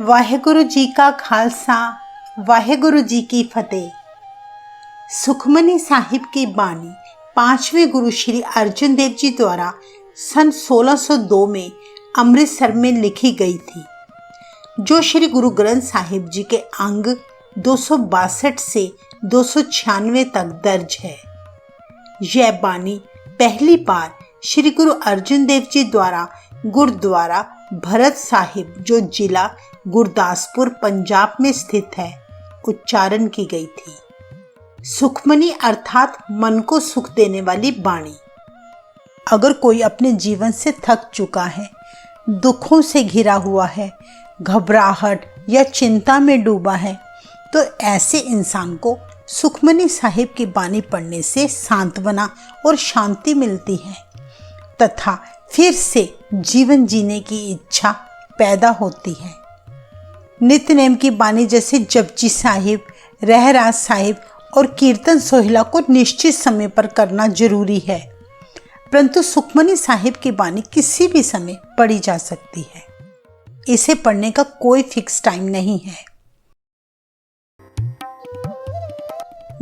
वाहेगुरु जी का खालसा वाहेगुरु जी की फतेह। सुखमनी साहिब की बानी पांचवें गुरु श्री अर्जुन देव जी द्वारा सन 1602 में अमृतसर में लिखी गई थी, जो श्री गुरु ग्रंथ साहिब जी के अंग 262 से 296 तक दर्ज है। यह बानी पहली बार श्री गुरु अर्जुन देव जी द्वारा गुरुद्वारा भरत साहिब, जो जिला गुरदासपुर पंजाब में स्थित है, उच्चारण की गई थी। सुखमनी अर्थात मन को सुख देने वाली बाणी। अगर कोई अपने जीवन से थक चुका है, दुखों से घिरा हुआ है, घबराहट या चिंता में डूबा है, तो ऐसे इंसान को सुखमनी साहिब की बानी पढ़ने से सांत्वना और शांति मिलती है तथा फिर से जीवन जीने की इच्छा पैदा होती है। नित्य नेम की बानी जैसे जपजी साहिब, रहरास साहिब और कीर्तन सोहिला को निश्चित समय पर करना जरूरी है, परंतु सुखमनी साहिब की बानी किसी भी समय पढ़ी जा सकती है। इसे पढ़ने का कोई फिक्स टाइम नहीं है।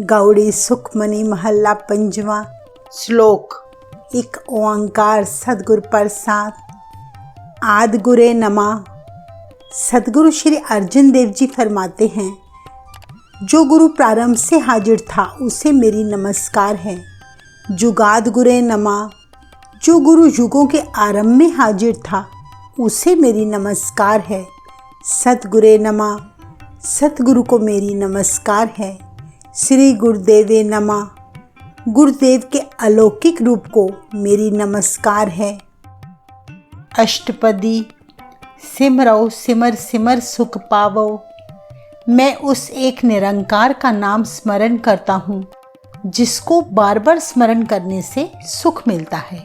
गौड़ी सुखमनी महल्ला पंजवा। श्लोक। एक ओंकार सदगुरु प्रसाद। आद गुरे नमा। सदगुरु श्री अर्जुन देव जी फरमाते हैं, जो गुरु प्रारंभ से हाजिर था उसे मेरी नमस्कार है। जुगाद गुरे नमा। जो गुरु युगों के आरंभ में हाजिर था उसे मेरी नमस्कार है। सतगुरे नमा। सतगुरु को मेरी नमस्कार है। श्री गुरुदेवे नमा। गुरुदेव के अलौकिक रूप को मेरी नमस्कार है। अष्टपदी। सिमरो सिमर सिमर सुख पावो। मैं उस एक निरंकार का नाम स्मरण करता हूँ जिसको बार बार स्मरण करने से सुख मिलता है।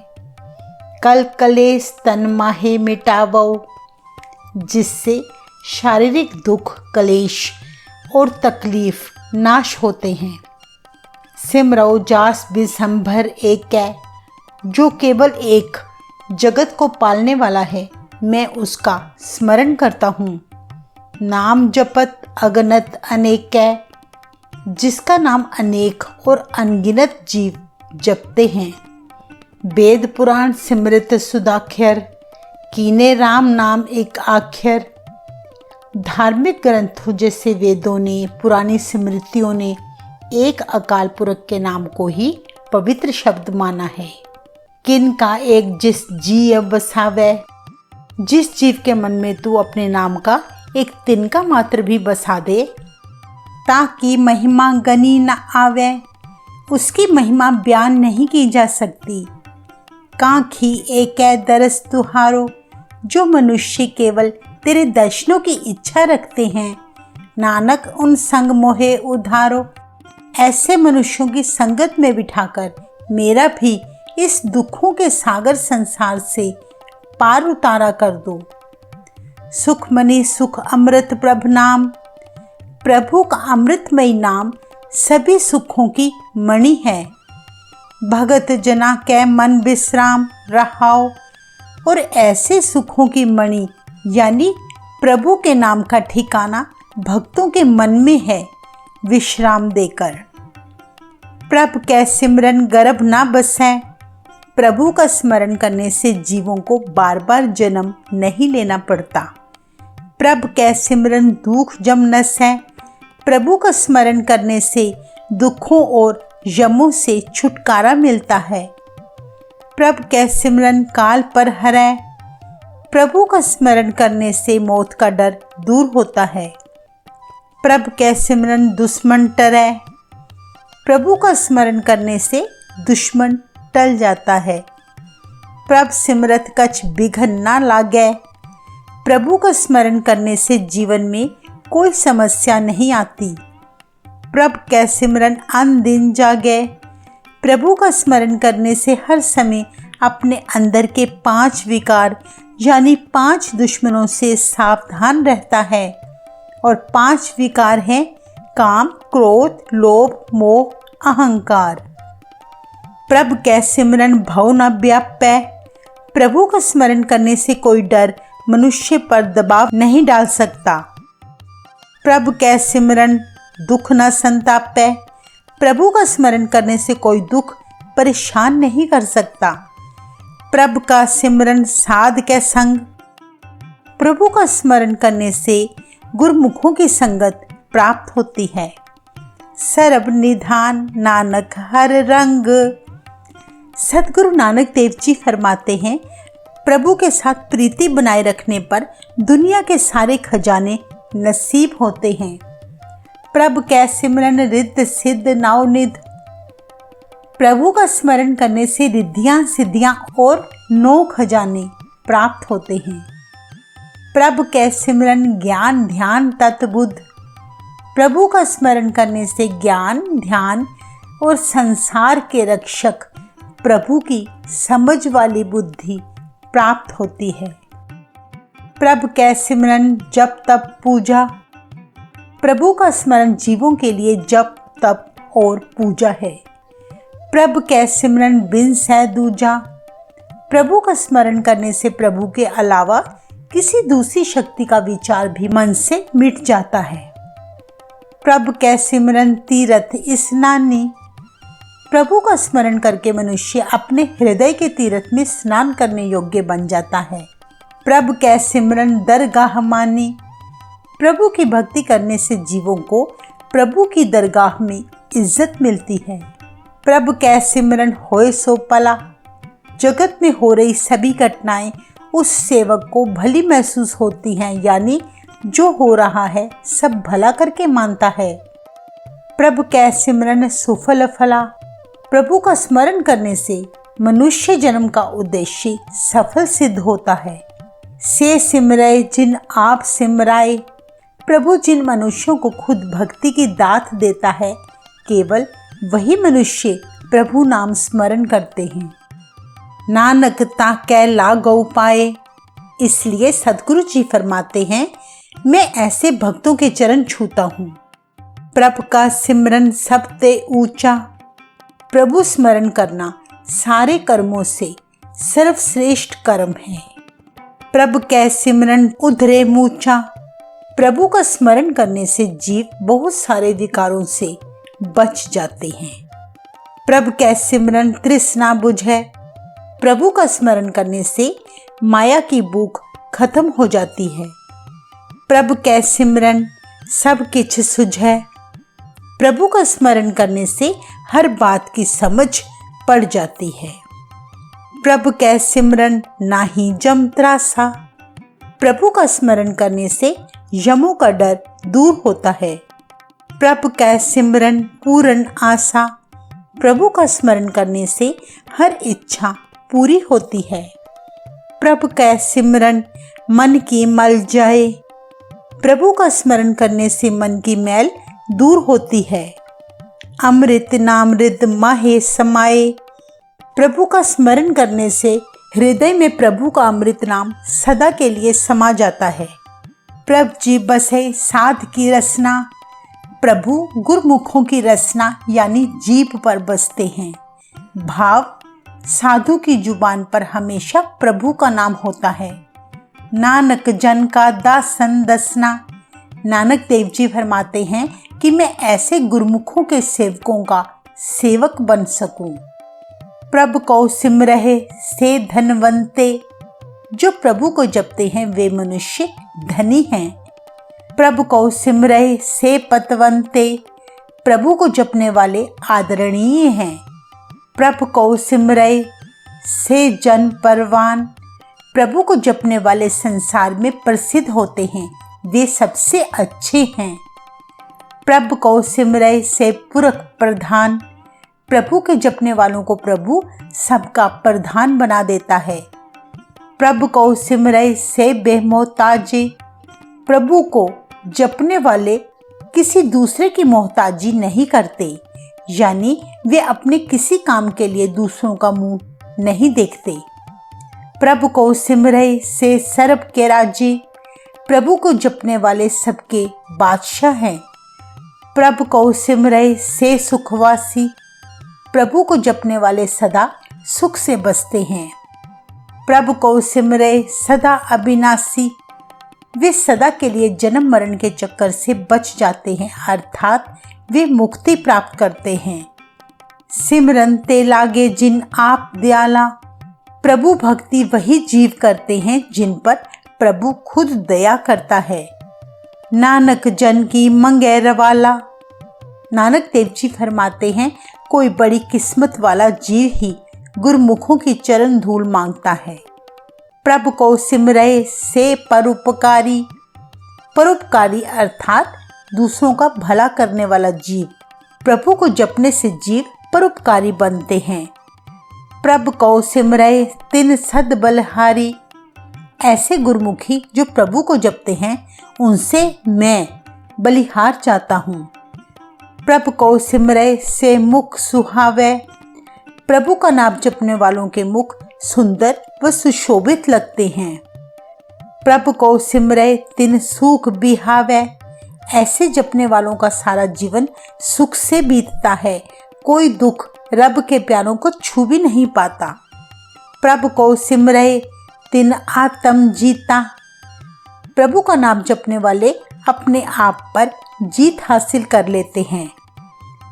कल कलेश तन माहे मिटावो। जिससे शारीरिक दुख, कलेश और तकलीफ नाश होते हैं। सिमरो जास बिसंभर एक है। जो केवल एक जगत को पालने वाला है, मैं उसका स्मरण करता हूँ। नाम जपत अगनत अनेक है। जिसका नाम अनेक और अनगिनत जीव जपते हैं। वेद पुराण सिमृत सुदाख्यर। कीने राम नाम एक आख्यर। धार्मिक ग्रंथों जैसे वेदों ने, पुरानी स्मृतियों ने एक अकाल पुरख के नाम को ही पवित्र शब्द माना है। किन का एक जिस जीव बसावे। जिस जीव के मन में तू अपने नाम का एक तिनका मात्र भी बसा दे, ताकि महिमा गनी न आवे। उसकी महिमा बयान नहीं की जा सकती। कांखी एक दरस तुहारो। जो मनुष्य केवल तेरे दर्शनों की इच्छा रखते हैं, नानक उन संग मोहे उधारो। ऐसे मनुष्यों की संगत में बिठाकर मेरा भी इस दुखों के सागर संसार से पार उतारा कर दो। सुखमनी सुख अमृत प्रभु नाम। प्रभु का अमृतमय नाम सभी सुखों की मणि है। भगत जना कै मन विश्राम रहाओ। और ऐसे सुखों की मणि यानी प्रभु के नाम का ठिकाना भक्तों के मन में है, विश्राम देकर। प्रभु कै सिमरन गर्भ ना बसै। प्रभु का स्मरण करने से जीवों को बार बार जन्म नहीं लेना पड़ता। प्रभु कै सिमरन दुख जम नसै। प्रभु का स्मरण करने से दुखों और यमों से छुटकारा मिलता है। प्रभु कै सिमरन काल पर हरै। प्रभु का स्मरण करने से मौत का डर दूर होता है। प्रभु कै सिमरन दुश्मन टरै। प्रभु का स्मरण करने से दुश्मन टल जाता है। प्रभु सिमरत कछ बिघन ना लागै। प्रभु का स्मरण करने से जीवन में कोई समस्या नहीं आती। प्रभु कै सिमरन अन दिन जागै। प्रभु का स्मरण करने से हर समय अपने अंदर के 5 विकार यानी 5 दुश्मनों से सावधान रहता है। और 5 विकार हैं काम, क्रोध, लोभ, मोह, अहंकार। प्रभु कै सिमरन भव न व्यापै। प्रभु का स्मरण करने से कोई डर मनुष्य पर दबाव नहीं डाल सकता। प्रभु कै सिमरन दुख न संतापै। प्रभु का स्मरण करने से कोई दुख परेशान नहीं कर सकता। प्रभु का सिमरन साध कै संग। प्रभु का स्मरण करने से गुरमुखों की संगत प्राप्त होती है। सर्ब निधान नानक हर रंग। सतगुरु नानक देव जी फरमाते हैं, प्रभु के साथ प्रीति बनाए रखने पर दुनिया के सारे खजाने नसीब होते हैं। प्रभु कै सिमरन रिद्ध सिद्ध नवनिध। प्रभु का स्मरण करने से रिद्धियां सिद्धियां और 9 खजाने प्राप्त होते हैं। प्रभु कै सिमरन ज्ञान ध्यान तत्बुद्ध। प्रभु का स्मरण करने से ज्ञान ध्यान और संसार के रक्षक प्रभु की समझ वाली बुद्धि प्राप्त होती है। प्रभु कै सिमरन जप तप पूजा। प्रभु का स्मरण जीवों के लिए जप तप और पूजा है। प्रभु कै सिमरन बिन सै दूजा। प्रभु का स्मरण करने से प्रभु के अलावा किसी दूसरी शक्ति का विचार भी मन से मिट जाता है। प्रभु कै सिमरन तीरथ स्नानी। प्रभु का स्मरण करके मनुष्य अपने हृदय के तीर्थ में स्नान करने योग्य बन जाता है। प्रभु कै सिमरन दरगाह मानी। प्रभु की भक्ति करने से जीवों को प्रभु की दरगाह में इज्जत मिलती है। प्रभु कै सिमरन होए सो पला। जगत में हो रही सभी घटनाएं उस सेवक को भली महसूस होती हैं, यानी जो हो रहा है सब भला करके मानता है। प्रभु कै सिमरन सुफल फला। प्रभु का स्मरण करने से मनुष्य जन्म का उद्देश्य सफल सिद्ध होता है। से सिमरय जिन आप सिमराए। प्रभु जिन मनुष्यों को खुद भक्ति की दात देता है, केवल वही मनुष्य प्रभु नाम स्मरण करते हैं। नानक ताकै लागौ पाए। इसलिए सतगुरु जी फरमाते हैं, मैं ऐसे भक्तों के चरण छूता हूँ। प्रभु का सिमरन सबते ऊंचा। प्रभु स्मरण करना सारे कर्मों से सर्वश्रेष्ठ कर्म है। प्रभु कै सिमरन उधरे मूचा। प्रभु का स्मरण करने से जीव बहुत सारे विकारों से बच जाते हैं। प्रभु कै सिमरन तृष्णा बुझै। प्रभु का स्मरण करने से माया की भूख खत्म हो जाती है। प्रभु कै सिमरन सब किछ सुझै। प्रभु का स्मरण करने से हर बात की समझ पड़ जाती है। प्रभु कै सिमरन नाही जम त्रासा। प्रभु का स्मरण करने से यमों का डर दूर होता है। प्रभु कै सिमरन पूर्ण आशा। प्रभु का स्मरण करने से हर इच्छा पूरी होती है। प्रभु कै सिमरन मन की मल जाए। प्रभु का स्मरण करने से मन की मैल दूर होती है। अमृत नामृत माहे समाए। प्रभु का स्मरण करने से हृदय में प्रभु का अमृत नाम सदा के लिए समा जाता है। प्रभु जी बसे साध की रसना। प्रभु गुरमुखों की रसना यानी जीभ पर बसते हैं। भाव साधु की जुबान पर हमेशा प्रभु का नाम होता है। नानक जन का दासन दसना। नानक देव जी फरमाते हैं कि मैं ऐसे गुरमुखों के सेवकों का सेवक बन सकूं। प्रभु को सिमरहे से धनवंते। जो प्रभु को जपते हैं वे मनुष्य धनी हैं। प्रभु को सिमरहे से पतवंते। प्रभु को जपने वाले आदरणीय हैं। प्रभु को सिमरहे से जन परवान। प्रभु को जपने वाले संसार में प्रसिद्ध होते हैं, वे सबसे अच्छे हैं। प्रभु को सिमरय से पुरख प्रधान। प्रभु के जपने वालों को प्रभु सबका प्रधान बना देता है। प्रभु को सिमरय से बेमोहताजी। प्रभु को जपने वाले किसी दूसरे की मोहताजी नहीं करते, यानी वे अपने किसी काम के लिए दूसरों का मुंह नहीं देखते। प्रभु को सिमरय से सर्ब के राजी। प्रभु को जपने वाले सबके बादशाह हैं। प्रभु को सिमरय से सुखवासी। प्रभु को जपने वाले सदा सुख से बसते हैं। प्रभु को सिमरे सदा अविनाशी, वे सदा के लिए जन्म मरण के चक्कर से बच जाते हैं, अर्थात वे मुक्ति प्राप्त करते हैं। सिमरन ते लागे जिन आप दयाला, प्रभु भक्ति वही जीव करते हैं जिन पर प्रभु खुद दया करता है। नानक जन की मंगे रवाला, नानक देव जी फरमाते हैं कोई बड़ी किस्मत वाला जीव ही गुरमुखों की चरण धूल मांगता है। प्रभु को सिमरे से परोपकारी, परोपकारी अर्थात दूसरों का भला करने वाला जीव, प्रभु को जपने से जीव परोपकारी बनते हैं। प्रभु को सिमरे तिन सद बलहारी, ऐसे गुरमुखी जो प्रभु को जपते हैं उनसे मैं बलिहार चाहता हूँ। प्रभु को सिमरे से मुख सुहावे, प्रभु का नाम जपने वालों के मुख सुंदर व सुशोभित लगते हैं। प्रभु को सिमरे तिन सुख बिहावे, ऐसे जपने वालों का सारा जीवन सुख से बीतता है, कोई दुख रब के प्यारों को छू भी नहीं पाता। प्रभु को सिमरे तिन आत्म जीता, प्रभु का नाम जपने वाले अपने आप पर जीत हासिल कर लेते हैं।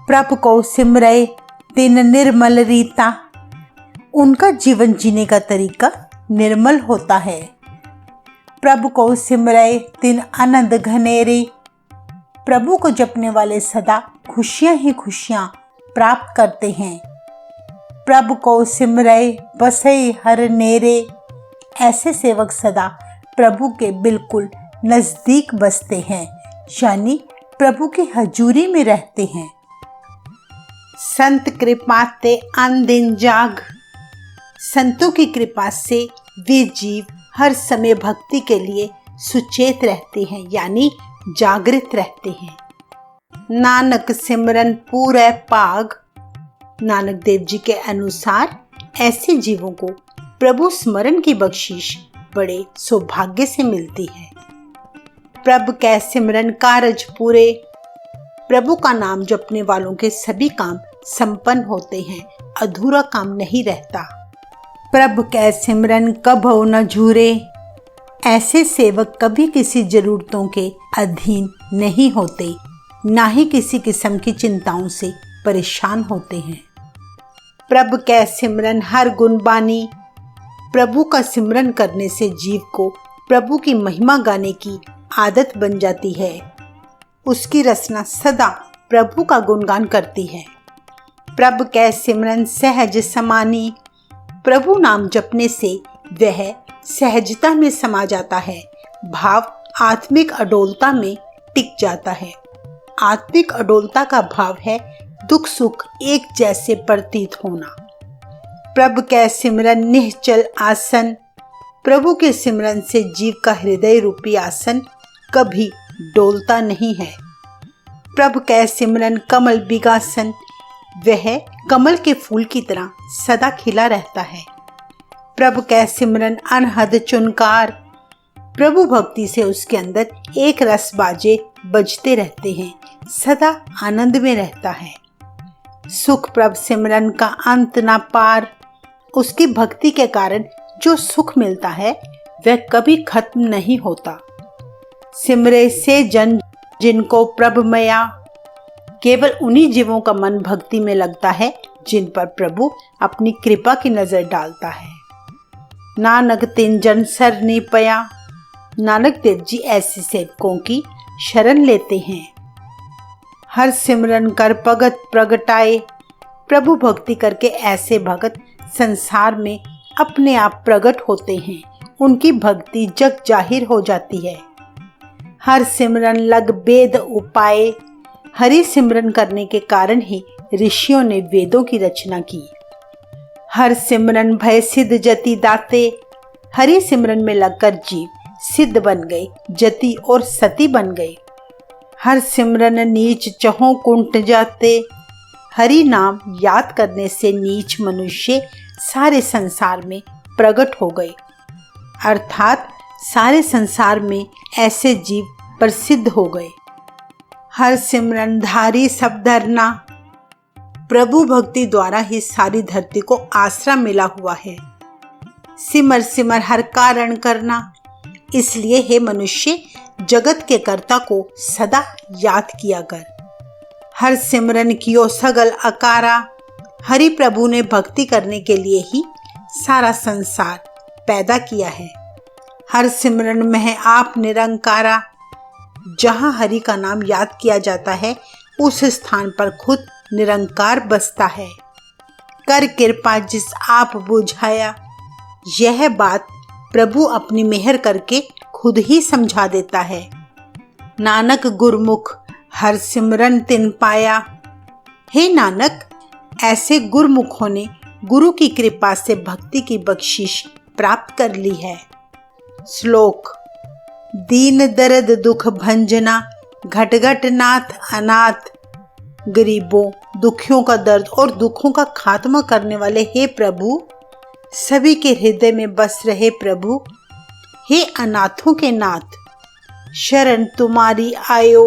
प्रभु को सिमरे तिन निर्मल रीता, उनका जीवन जीने का तरीका निर्मल होता है। प्रभु को सिमरे तिन आनंद घनेरी, प्रभु को जपने वाले सदा खुशियां ही खुशियां प्राप्त करते हैं। प्रभु को सिमरे बसे हर नेरे, ऐसे सेवक सदा प्रभु के बिल्कुल नजदीक बसते हैं, यानी प्रभु की हजूरी में रहते हैं। संत कृपा ते आन दिन जाग, संतों की कृपा से वे जीव हर समय भक्ति के लिए सुचेत रहते हैं, यानी जागृत रहते हैं। नानक सिमरन पूरे पाग, नानक देव जी के अनुसार ऐसे जीवों को प्रभु स्मरण की बख्शीश बड़े सौभाग्य से मिलती है। प्रभु कै सिमरन कारज पूरे, प्रभु का नाम जपने वालों के सभी काम संपन्न होते हैं, अधूरा काम नहीं रहता। प्रभु कै सिमरन कभो न झूरे, ऐसे सेवक कभी किसी जरूरतों के अधीन नहीं होते, ना ही किसी किस्म की चिंताओं से परेशान होते हैं। प्रभु कै सिमरन हर गुण बानी, प्रभु का सिमरन करने से जीव को प्रभु की महिमा गाने की आदत बन जाती है, उसकी रचना सदा प्रभु का गुणगान करती है। प्रभु कै सिमरन सहज समानी, प्रभु नाम जपने से वह सहजता में समा जाता है, भाव आत्मिक अडोलता में टिक जाता है। आत्मिक अडोलता का भाव है दुख सुख एक जैसे प्रतीत होना। प्रभु कै सिमरन निश्चल आसन, प्रभु के सिमरन से जीव का हृदय रूपी आसन कभी डोलता नहीं है। प्रभु कै सिमरन कमल बिगासन, वह कमल के फूल की तरह सदा खिला रहता है। प्रभु कै सिमरन अनहद चुनकार, प्रभु भक्ति से उसके अंदर एक रस बाजे बजते रहते हैं, सदा आनंद में रहता है। सुख प्रभु सिमरन का अंत ना पार, उसकी भक्ति के कारण जो सुख मिलता है वह कभी खत्म नहीं होता। सिमरे से जन जिनको प्रभु मया, केवल उन्हीं जीवों का मन भक्ति में लगता है जिन पर प्रभु अपनी कृपा की नजर डालता है। नानक तिन जन सरनी पया, नानक देव जी ऐसे सेवकों की शरण लेते हैं। हर सिमरन कर भगत प्रगटाए, प्रभु भक्ति करके ऐसे भगत संसार में अपने आप प्रकट होते हैं, उनकी भक्ति जग जाहिर हो जाती है। हर सिमरन लग वेद उपाय, हरि सिमरन करने के कारण ही ऋषियों ने वेदों की रचना की। हर सिमरन भय सिद्ध जति दाते, हरि सिमरन में लगकर जीव सिद्ध बन गए, जति और सती बन गए। हर सिमरन नीच चहों कुंठ जाते, हरि नाम याद करने से नीच मनुष्य सारे संसार में प्रकट हो गए, अर्थात सारे संसार में ऐसे जीव प्रसिद्ध हो गए। हर सिमरन धारी सब धरना, प्रभु भक्ति द्वारा ही सारी धरती को आसरा मिला हुआ है। सिमर सिमर हर कारण करना। इसलिए हे मनुष्य, जगत के कर्ता को सदा याद किया कर। हर सिमरन कियो सगल अकारा। हरि प्रभु ने भक्ति करने के लिए ही सारा संसार पैदा किया है। हर सिमरन में है आप निरंकारा। जहाँ हरि का नाम याद किया जाता है उस स्थान पर खुद निरंकार बसता है। कर कृपा जिस आप बुझाया। यह बात प्रभु अपनी मेहर करके खुद ही समझा देता है। नानक गुरमुख हर सिमरन तिन पाया। हे नानक, ऐसे गुरमुखों ने गुरु की कृपा से भक्ति की बख्शिश प्राप्त कर ली है। श्लोक। दीन दर्द दुख भंजना, घट घट नाथ अनाथ। गरीबों, दुखियों का दर्द और दुखों का खात्मा करने वाले हे प्रभु, सभी के हृदय में बस रहे प्रभु, हे अनाथों के नाथ। शरण तुम्हारी आयो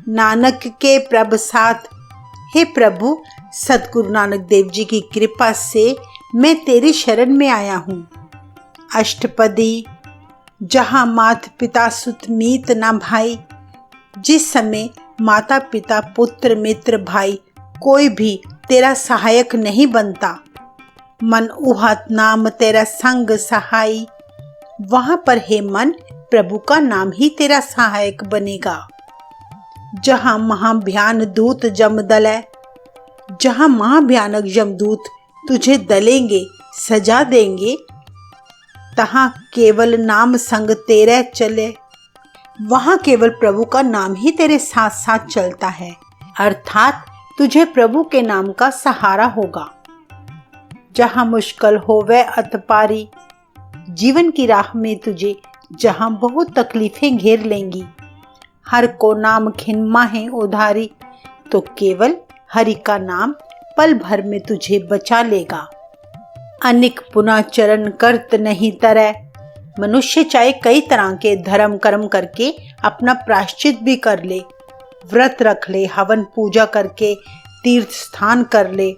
नानक के प्रभ साथ। हे प्रभु, सतगुरु नानक देव जी की कृपा से मैं तेरी शरण में आया हूँ। अष्टपदी। जहाँ मात पिता सुत मीत ना भाई। जिस समय माता पिता पुत्र मित्र भाई कोई भी तेरा सहायक नहीं बनता, मन उहात नाम तेरा संग सहाई। वहां पर हे मन, प्रभु का नाम ही तेरा सहायक बनेगा। जहाँ महाभयान दूत जम दलै। जहाँ महाभयानक यमदूत तुझे दलेंगे, सजा देंगे, तहाँ केवल नाम संग तेरे चले। वहाँ केवल प्रभु का नाम ही तेरे साथ साथ चलता है, अर्थात तुझे प्रभु के नाम का सहारा होगा। जहाँ मुश्किल होवे अतपारी। जीवन की राह में तुझे जहाँ बहुत तकलीफें घेर लेंगी, हर को नाम खिन्मा है उधारी, तो केवल हरि का नाम पल भर में तुझे बचा लेगा। अनिक पुनः चरण करत नहीं तरह। मनुष्य चाहे कई तरह के धर्म कर्म करके अपना प्रायश्चित भी कर ले, व्रत रख ले, हवन पूजा करके तीर्थ स्थान कर ले,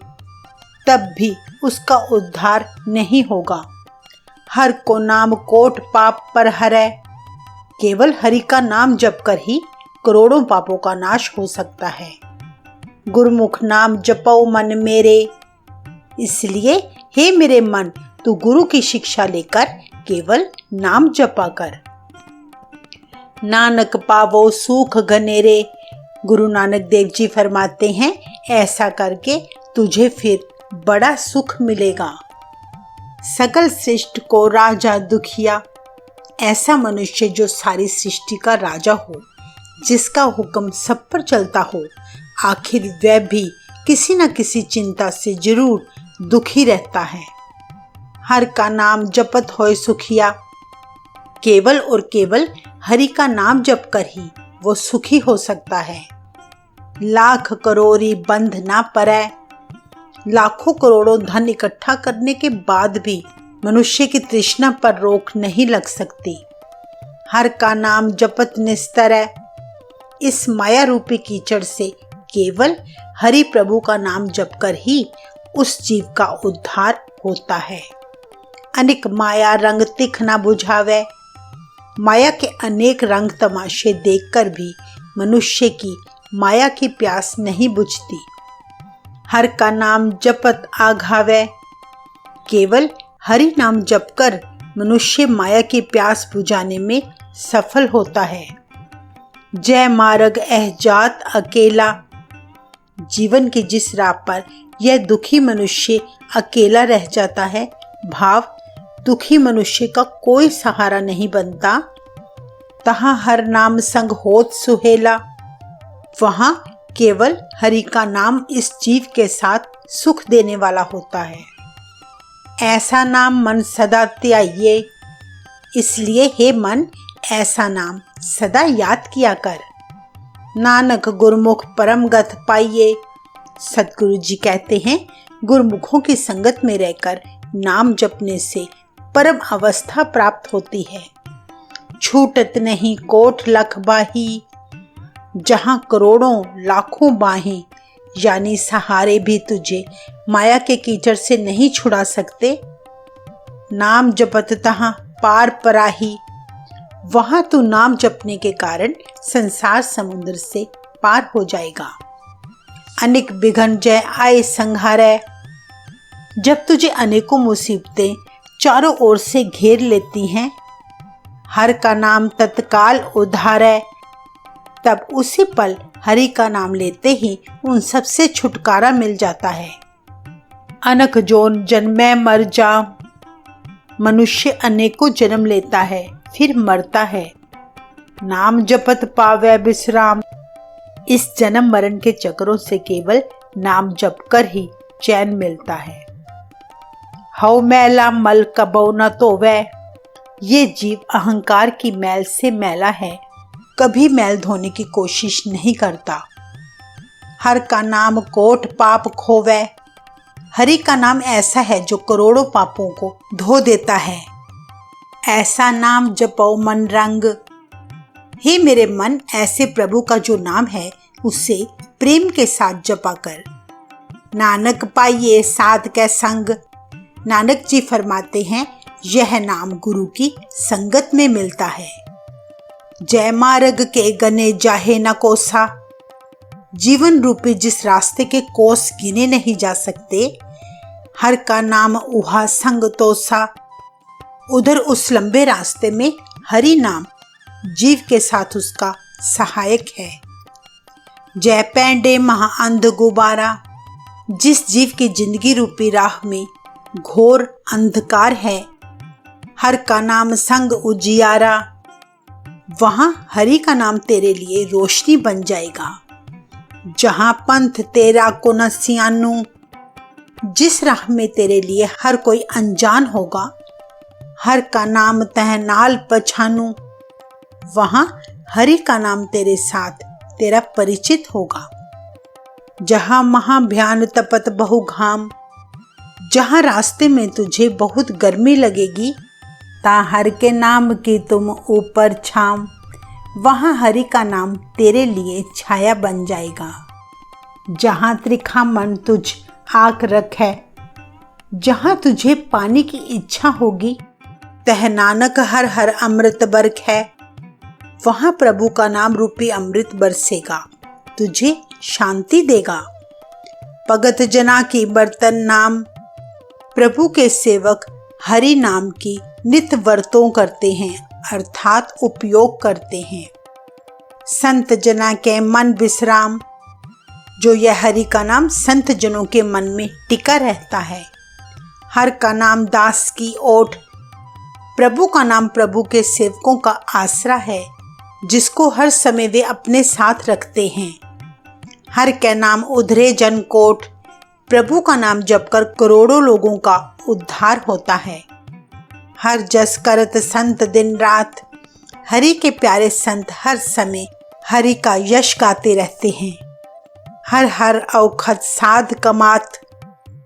तब भी उसका उद्धार नहीं होगा। हर को नाम कोट पाप पर हरै। केवल हरि का नाम जप कर ही करोड़ों पापों का नाश हो सकता है। गुरुमुख नाम जपो मन मेरे। इसलिए हे मेरे मन, तू गुरु की शिक्षा लेकर केवल नाम जपा कर। नानक पावो सुख घनेरे। गुरु नानक देव जी फरमाते हैं, ऐसा करके तुझे फिर बड़ा सुख मिलेगा। सकल सृष्टि को राजा दुखिया। ऐसा मनुष्य जो सारी सृष्टि का राजा हो, जिसका हुक्म सब पर चलता हो, आखिर वह भी किसी न किसी चिंता से जरूर दुखी रहता है। हर का नाम जपत होए सुखिया। केवल और केवल हरि का नाम जप कर ही वो सुखी हो सकता है। लाख करोड़ी बंध ना परै। लाखों करोड़ों धन इकट्ठा करने के बाद भी मनुष्य की तृष्णा पर रोक नहीं लग सकती। हर का नाम जपत निस्तरै। इस माया रूपी कीचड़ से केवल हरि प्रभु का नाम जप कर ही उस जीव का उद्धार होता है। अनेक माया रंग तिख ना बुझावे। माया के अनेक रंग तमाशे देखकर भी मनुष्य की माया की प्यास नहीं बुझती। हर का नाम जपत आघावे। केवल हरि नाम जप कर मनुष्य माया की प्यास बुझाने में सफल होता है। जय मार्ग एह जात अकेला। जीवन की जिस राह पर यह दुखी मनुष्य अकेला रह जाता है, भाव दुखी मनुष्य का कोई सहारा नहीं बनता, तहाँ हर नाम संग होत सुहेला। वहाँ केवल हरि का नाम इस जीव के साथ सुख देने वाला होता है। ऐसा नाम मन सदा त्याइये। इसलिए हे मन, ऐसा नाम सदा याद किया कर। नानक गुरमुख परम गत पाइये। सतगुरु जी कहते हैं, गुरमुखों की संगत में रहकर नाम जपने से परम अवस्था प्राप्त होती है। छूटत नहीं कोट लख बाही। जहाँ करोड़ों लाखों बाहें यानी सहारे भी तुझे माया के कीचड़ से नहीं छुड़ा सकते, नाम जपत तहाँ पार पराही। वहां तू नाम जपने के कारण संसार समुद्र से पार हो जाएगा। अनेक विघ्न जय आए संहारै। जब तुझे अनेकों मुसीबतें चारों ओर से घेर लेती हैं, हर का नाम तत्काल उद्धारै। तब उसी पल हरि का नाम लेते ही उन सब से छुटकारा मिल जाता है। अनक जोन जन्मै मर जाम। मनुष्य अनेकों जन्म लेता है फिर मरता है, नाम जपत पावै विश्राम। इस जन्म मरण के चक्रों से केवल नाम जप कर ही चैन मिलता है। हौ मैला मल कबौ न धोवै। ये जीव अहंकार की मैल से मैला है, कभी मैल धोने की कोशिश नहीं करता। हर का नाम कोट पाप खोवै। हरि का नाम ऐसा है जो करोड़ों पापों को धो देता है। ऐसा नाम जपो मन रंग। हे मेरे मन, ऐसे प्रभु का जो नाम है उसे प्रेम के साथ जपा कर। नानक पाइये साध कै संग। नानक जी फरमाते हैं, यह नाम गुरु की संगत में मिलता है। जय मार्ग के गने जाहे न कोसा। जीवन रूपी जिस रास्ते के कोस गिने नहीं जा सकते, हर का नाम उहा संग तोसा। उधर उस लंबे रास्ते में हरि नाम जीव के साथ उसका सहायक है। जय पैंडे महा अंध गुबारा। जिस जीव की जिंदगी रूपी राह में घोर अंधकार है, हर का नाम संग उजियारा। वहां हरि का नाम तेरे लिए रोशनी बन जाएगा। जहां पंथ तेरा को न सियानू। जिस राह में तेरे लिए हर कोई अनजान होगा, हर का नाम तह नाल पछानू। वहां हरि का नाम तेरे साथ तेरा परिचित होगा। जहां महाभ्यान तपत बहु घाम। जहां रास्ते में तुझे बहुत गर्मी लगेगी, ता हर के नाम की तुम ऊपर छाम। वहां हरि का नाम तेरे लिए छाया बन जाएगा। जहां त्रिखा मन तुझ आंख रखे। जहां तुझे पानी की इच्छा होगी, तह नानक हर हर अमृत बरख है। वहां प्रभु का नाम रूपी अमृत बरसेगा, तुझे शांति देगा। भगत जना की बर्तन नाम। प्रभु के सेवक हरि नाम की नित वर्तों करते हैं, अर्थात उपयोग करते हैं। संत जना के मन विश्राम। जो यह हरि का नाम संत जनों के मन में टिका रहता है। हर का नाम दास की ओट। प्रभु का नाम प्रभु के सेवकों का आसरा है, जिसको हर समय वे अपने साथ रखते हैं। हर के नाम उधरे जन कोट। प्रभु का नाम जपकर करोड़ों लोगों का उद्धार होता है। हर जस करत संत दिन रात। हरि के प्यारे संत हर समय हरि का यश गाते रहते हैं। हर हर औखत साध कमात।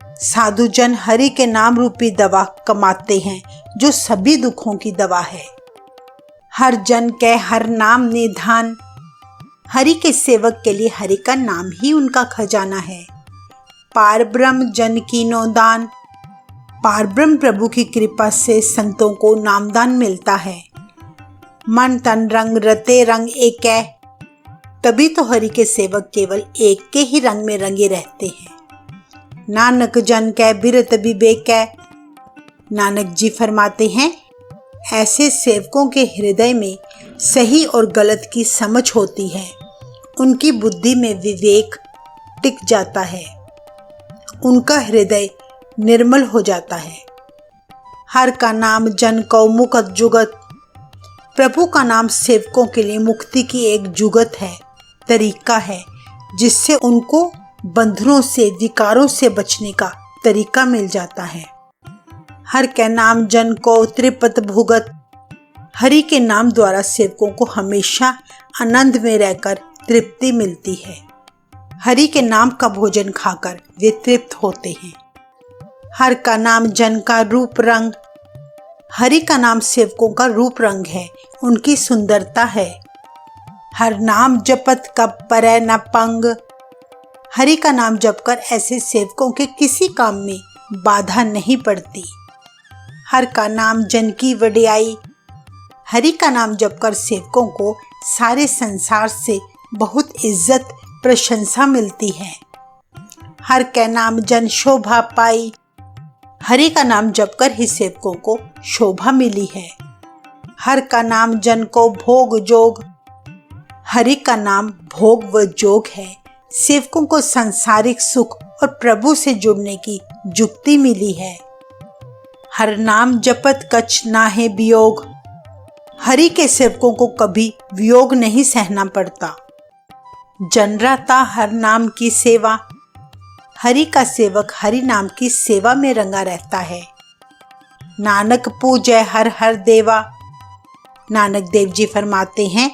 साधु जन हरि के नाम रूपी दवा कमाते हैं, जो सभी दुखों की दवा है। हर जन के हर नाम निधान। हरि के सेवक के लिए हरि का नाम ही उनका खजाना है। पार ब्रह्म जन कीनो दान। पार ब्रह्म प्रभु की कृपा से संतों को नामदान मिलता है। मन तन रंग रते रंग एक है। तभी तो हरि के सेवक केवल एक के ही रंग में रंगे रहते हैं। नानक जन कै बिरत विवेक है। नानक जी फरमाते हैं, ऐसे सेवकों के हृदय में सही और गलत की समझ होती है। उनकी बुद्धि में विवेक टिक जाता है। उनका हृदय निर्मल हो जाता है। हर का नाम जन को मुक्त जुगत। प्रभु का नाम सेवकों के लिए मुक्ति की एक जुगत है, तरीका है, जिससे उनको बंधनों से, विकारों से बचने का तरीका मिल जाता है। हर के नाम जन को त्रिपत भुगत। हरि के नाम द्वारा सेवकों को हमेशा आनंद में रहकर तृप्ति मिलती है। हरि के नाम का भोजन खाकर वे तृप्त होते हैं। हर का नाम जन का रूप रंग। हरि का नाम सेवकों का रूप रंग है, उनकी सुंदरता है। हर नाम जपत कब परै न पंग। हरि का नाम जपकर ऐसे सेवकों के किसी काम में बाधा नहीं पड़ती। हर का नाम जन की वडियाई। हरि का नाम जपकर सेवकों को सारे संसार से बहुत इज्जत प्रशंसा मिलती है। हर के नाम जन शोभा पाई। हरि का नाम जपकर ही सेवकों को शोभा मिली है। हर का नाम जन को भोग जोग। हरि का नाम भोग व जोग है। सेवकों को सांसारिक सुख और प्रभु से जुड़ने की जुक्ति मिली है। हर नाम जपत कछ नाहे वियोग। हरि के सेवकों को कभी वियोग नहीं सहना पड़ता। जन राता हर नाम की सेवा। हरि का सेवक हरि नाम की सेवा में रंगा रहता है। नानक पूजय हर हर देवा। नानक देव जी फरमाते हैं,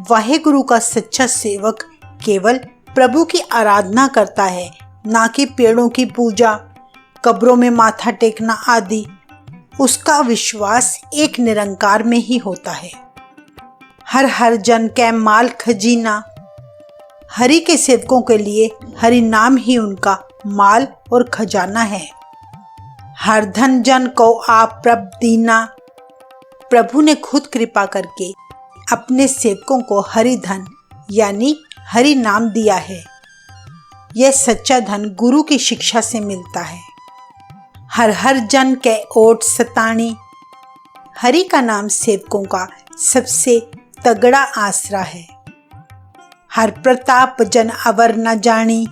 वाहेगुरु का सच्चा सेवक केवल प्रभु की आराधना करता है, ना कि पेड़ों की पूजा, कब्रों में माथा टेकना आदि। उसका विश्वास एक निरंकार में ही होता है। हर हर जन कै माल खजीना। हरि के सेवकों के लिए हरि नाम ही उनका माल और खजाना है। हर धन जन को आप प्रभ दीना। प्रभु ने खुद कृपा करके अपने सेवकों को हरि धन यानी हरि नाम दिया है। यह सच्चा धन गुरु की शिक्षा से मिलता है। हर हर जन के ओट सताणी। हरि का नाम सेवकों का सबसे तगड़ा आसरा है। हर प्रताप जन अवर न जानी।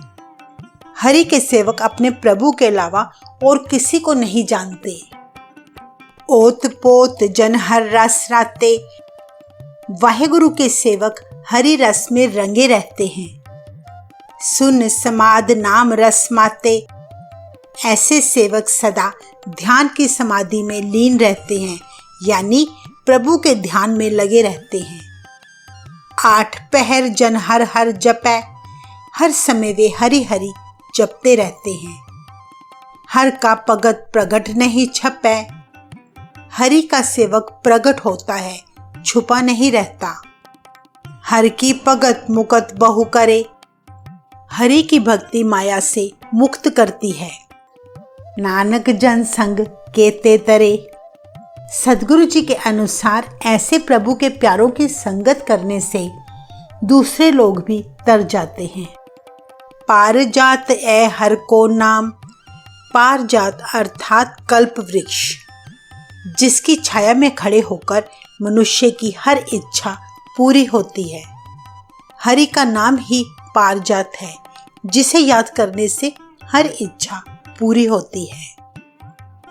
हरि के सेवक अपने प्रभु के अलावा और किसी को नहीं जानते। ओत पोत जन हर रस राते। वाहेगुरु के सेवक हरि रस में रंगे रहते हैं। सुन समाध नाम रस माते। ऐसे सेवक सदा ध्यान की समाधि में लीन रहते हैं, यानी प्रभु के ध्यान में लगे रहते हैं। 8 पहर जन हर हर जपै। हर समय वे हरि हरि जपते रहते हैं। हर का भगत प्रगट नहीं छपै। हरि का सेवक प्रगट होता है, छुपा नहीं रहता। हर की भगत मुक्त बहु करे। हरि की भक्ति माया से मुक्त करती है। नानक जन संग केते तरे। सद्गुरु जी के अनुसार ऐसे प्रभु के प्यारों की संगत करने से दूसरे लोग भी तर जाते हैं। पार जात ए हर को नाम। पार जात अर्थात कल्प वृक्ष, जिसकी छाया में खड़े होकर मनुष्य की हर इच्छा पूरी होती है। हरि का नाम ही पारजात है, जिसे याद करने से हर इच्छा पूरी होती है।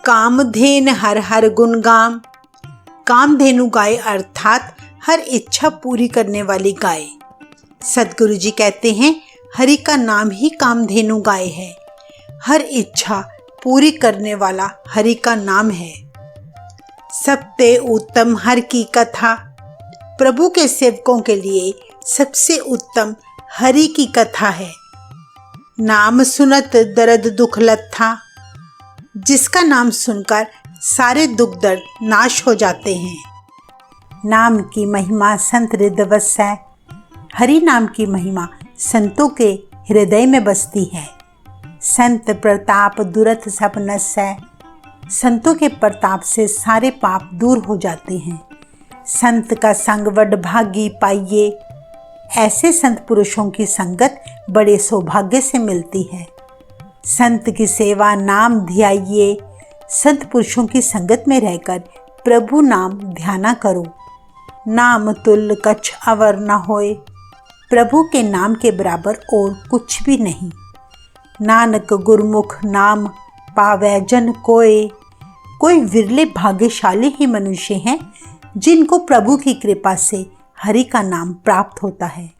कामधेन हर हर गुण गाम। कामधेनु गाय अर्थात हर इच्छा पूरी करने वाली गाय। सद्गुरु जी कहते हैं, हरि का नाम ही कामधेनु गाय है। हर इच्छा पूरी करने वाला हरि का नाम है। सबते उत्तम हर की कथा। प्रभु के सेवकों के लिए सबसे उत्तम हरि की कथा है। नाम सुनत दर्द दुख लत्था। जिसका नाम सुनकर सारे दुख दर्द नाश हो जाते हैं। नाम की महिमा संत हृदय बसै। हरि नाम की महिमा संतों के हृदय में बसती है। संत प्रताप दुरत सब नसै। संतों के प्रताप से सारे पाप दूर हो जाते हैं। संत का संग वड भागी पाइये। ऐसे संत पुरुषों की संगत बड़े सौभाग्य से मिलती है। संत की सेवा नाम ध्याइये। संत पुरुषों की संगत में रहकर प्रभु नाम ध्याना करो। नाम तुल्य कछ अवर न होए। प्रभु के नाम के बराबर और कुछ भी नहीं। नानक गुरमुख नाम पावै जन कोय। कोई विरले भाग्यशाली ही मनुष्य हैं जिनको प्रभु की कृपा से हरि का नाम प्राप्त होता है।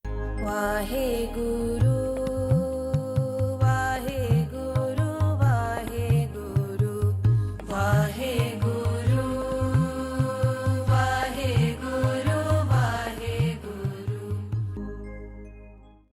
वाहेगुरु।